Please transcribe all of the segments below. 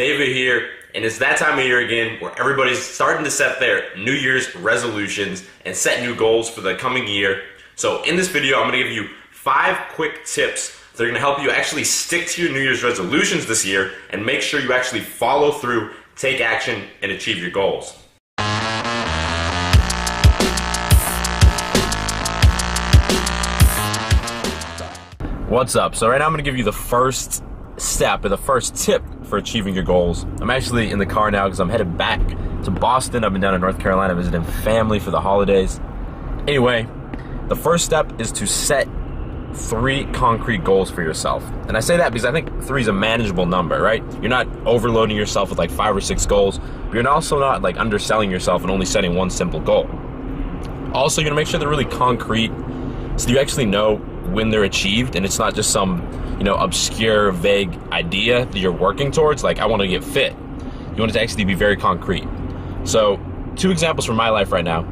David here, and it's that time of year again where everybody's starting to set their New Year's resolutions and set new goals for the coming year. So in this video, I'm going to give you 5 quick tips that are going to help you actually stick to your New Year's resolutions this year and make sure you actually follow through, take action, and achieve your goals. What's up? So right now I'm going to give you the first step and the first tip for achieving your goals. I'm actually in the car now because I'm headed back to Boston. I've been down in North Carolina visiting family for the holidays. Anyway, the first step is to set 3 concrete goals for yourself. And I say that because I think 3 is a manageable number, right? You're not overloading yourself with like 5 or 6 goals, but you're also not like underselling yourself and only setting one simple goal. Also, you're gonna make sure they're really concrete so you actually know when they're achieved and it's not just some, obscure, vague idea that you're working towards, like I want to get fit. You want it to actually be very concrete. So 2 examples from my life right now.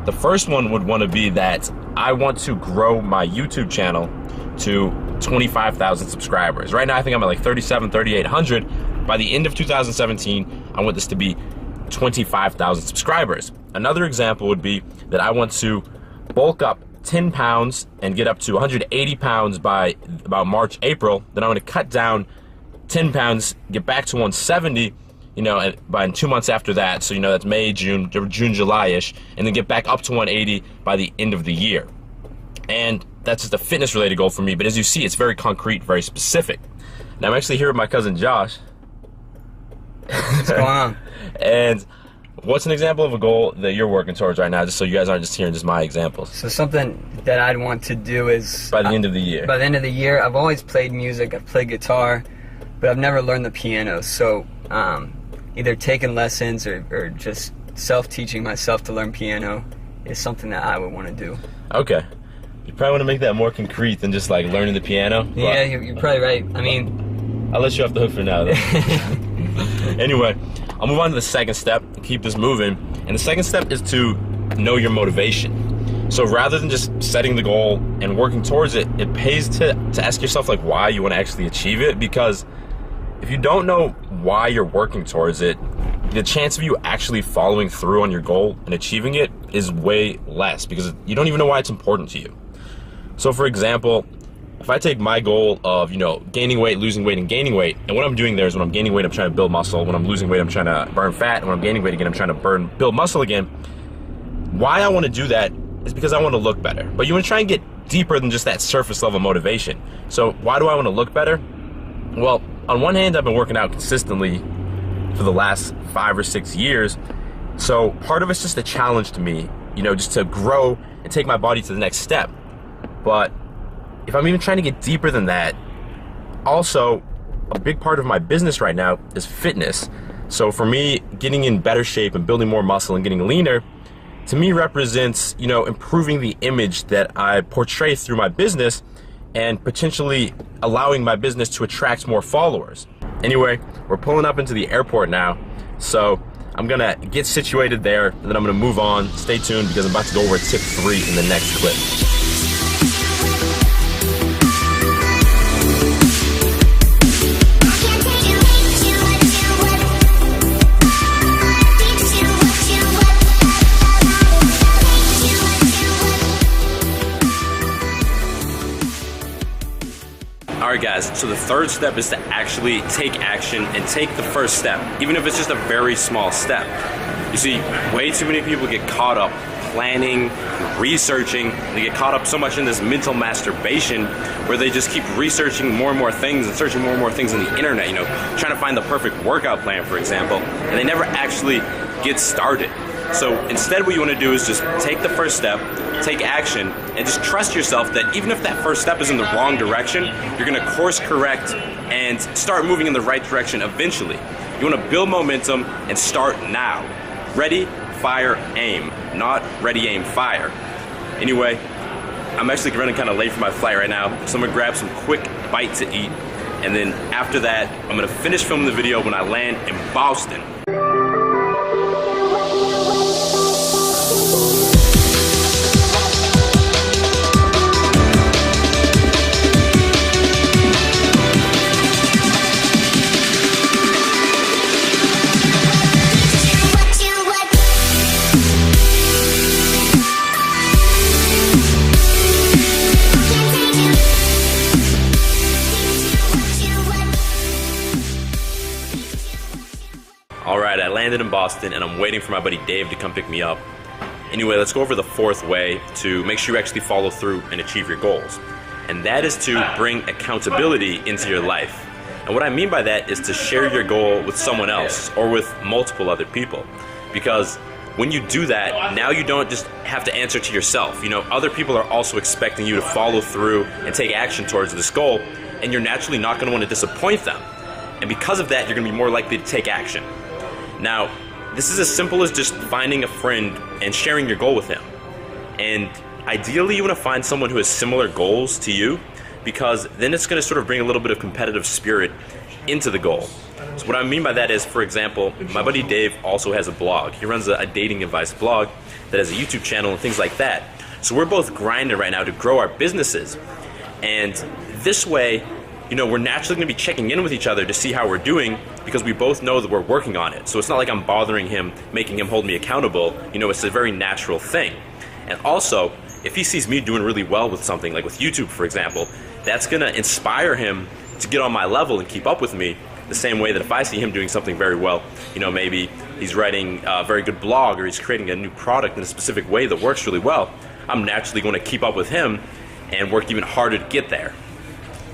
The first one would want to be that I want to grow my YouTube channel to 25,000 subscribers. Right now I think I'm at like 3,800. By the end of 2017, I want this to be 25,000 subscribers. Another example would be that I want to bulk up 10 pounds and get up to 180 pounds by about March, April. Then I'm going to cut down 10 pounds, get back to 170, by 2 months after that. So, that's May, June, July-ish, and then get back up to 180 by the end of the year. And that's just a fitness related goal for me. But as you see, it's very concrete, very specific. Now I'm actually here with my cousin Josh. What's going on? And what's an example of a goal that you're working towards right now, just so you guys aren't just hearing just my examples? So something that I'd want to do is... By the end of the year. By the end of the year, I've always played music, I've played guitar, but I've never learned the piano. So either taking lessons or just self-teaching myself to learn piano is something that I would want to do. Okay. You probably want to make that more concrete than just like learning the piano. Yeah, you're probably right. I mean... I'll let you off the hook for now, though. Anyway, I'll move on to the second step and keep this moving. And the second step is to know your motivation. So rather than just setting the goal and working towards it, it pays to ask yourself like why you want to actually achieve it. Because if you don't know why you're working towards it, the chance of you actually following through on your goal and achieving it is way less because you don't even know why it's important to you. So for example, if I take my goal of, gaining weight, losing weight, and gaining weight, and what I'm doing there is when I'm gaining weight, I'm trying to build muscle. When I'm losing weight, I'm trying to burn fat. And when I'm gaining weight again, I'm trying to build muscle again. Why I want to do that is because I want to look better. But you want to try and get deeper than just that surface level motivation. So why do I want to look better? Well, on one hand, I've been working out consistently for the last 5 or 6 years. So part of it's just a challenge to me, just to grow and take my body to the next step. But if I'm even trying to get deeper than that, also a big part of my business right now is fitness. So for me, getting in better shape and building more muscle and getting leaner, to me represents, improving the image that I portray through my business and potentially allowing my business to attract more followers. Anyway, we're pulling up into the airport now. So I'm gonna get situated there and then I'm gonna move on. Stay tuned because I'm about to go over tip 3 in the next clip. Alright guys, so the third step is to actually take action and take the first step, even if it's just a very small step. You see, way too many people get caught up planning, researching, they get caught up so much in this mental masturbation where they just keep researching more and more things and searching more and more things on the internet, trying to find the perfect workout plan, for example, and they never actually get started. So instead what you want to do is just take the first step, take action, and just trust yourself that even if that first step is in the wrong direction, you're going to course correct and start moving in the right direction eventually. You want to build momentum and start now. Ready, fire, aim. Not ready, aim, fire. Anyway, I'm actually running kind of late for my flight right now, so I'm going to grab some quick bite to eat, and then after that, I'm going to finish filming the video when I land in Boston. Alright, I landed in Boston and I'm waiting for my buddy Dave to come pick me up. Anyway, let's go over the fourth way to make sure you actually follow through and achieve your goals. And that is to bring accountability into your life. And what I mean by that is to share your goal with someone else or with multiple other people. Because when you do that, now you don't just have to answer to yourself. You know, other people are also expecting you to follow through and take action towards this goal, and you're naturally not going to want to disappoint them. And because of that, you're going to be more likely to take action. Now, this is as simple as just finding a friend and sharing your goal with him. And ideally, you want to find someone who has similar goals to you, because then it's going to sort of bring a little bit of competitive spirit into the goal. So what I mean by that is, for example, my buddy Dave also has a blog. He runs a dating advice blog that has a YouTube channel and things like that. So we're both grinding right now to grow our businesses. And this way, you know, we're naturally going to be checking in with each other to see how we're doing, because we both know that we're working on it. So it's not like I'm bothering him, making him hold me accountable. You know, it's a very natural thing. And also, if he sees me doing really well with something, like with YouTube, for example, that's going to inspire him to get on my level and keep up with me, the same way that if I see him doing something very well, you know, maybe he's writing a very good blog or he's creating a new product in a specific way that works really well, I'm naturally going to keep up with him and work even harder to get there.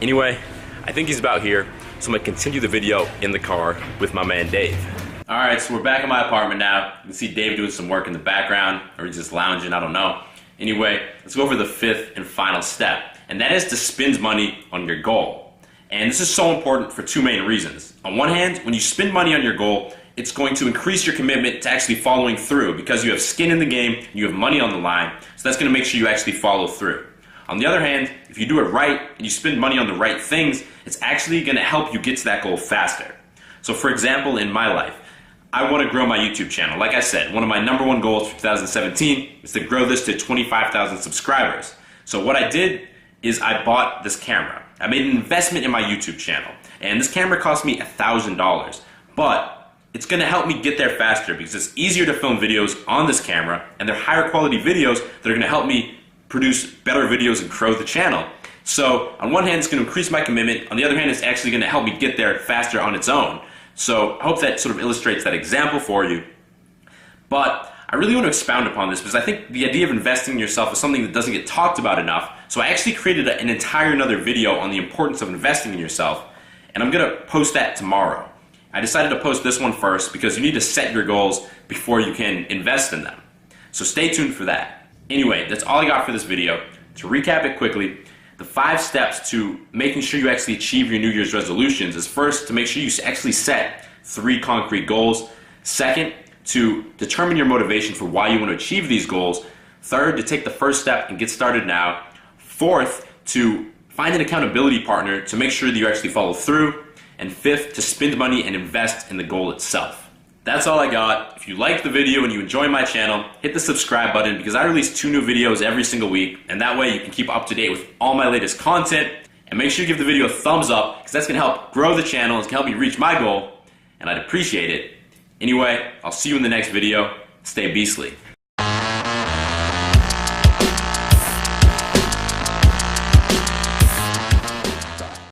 Anyway, I think he's about here, so I'm going to continue the video in the car with my man Dave. Alright, so we're back in my apartment now. You can see Dave doing some work in the background, or he's just lounging, I don't know. Anyway, let's go over the fifth and final step, and that is to spend money on your goal. And this is so important for two main reasons. On one hand, when you spend money on your goal, it's going to increase your commitment to actually following through, because you have skin in the game, you have money on the line, so that's going to make sure you actually follow through. On the other hand, if you do it right and you spend money on the right things, it's actually going to help you get to that goal faster. So for example, in my life, I want to grow my YouTube channel. Like I said, one of my #1 goals for 2017 is to grow this to 25,000 subscribers. So what I did is I bought this camera. I made an investment in my YouTube channel, and this camera cost me $1,000, but it's going to help me get there faster because it's easier to film videos on this camera, and they're higher quality videos that are going to help me produce better videos and grow the channel. So on one hand, it's going to increase my commitment. On the other hand, it's actually going to help me get there faster on its own. So I hope that sort of illustrates that example for you. But I really want to expound upon this because I think the idea of investing in yourself is something that doesn't get talked about enough. So I actually created an entire another video on the importance of investing in yourself, and I'm going to post that tomorrow. I decided to post this one first because you need to set your goals before you can invest in them. So stay tuned for that. Anyway, that's all I got for this video. To recap it quickly, the 5 steps to making sure you actually achieve your New Year's resolutions is, first, to make sure you actually set 3 concrete goals. Second, to determine your motivation for why you want to achieve these goals. Third, to take the first step and get started now. Fourth, to find an accountability partner to make sure that you actually follow through. And fifth, to spend money and invest in the goal itself. That's all I got. If you liked the video and you enjoy my channel, hit the subscribe button because I release 2 new videos every single week, and that way you can keep up to date with all my latest content. And make sure you give the video a thumbs up because that's going to help grow the channel and help me reach my goal, and I'd appreciate it. Anyway, I'll see you in the next video. Stay beastly.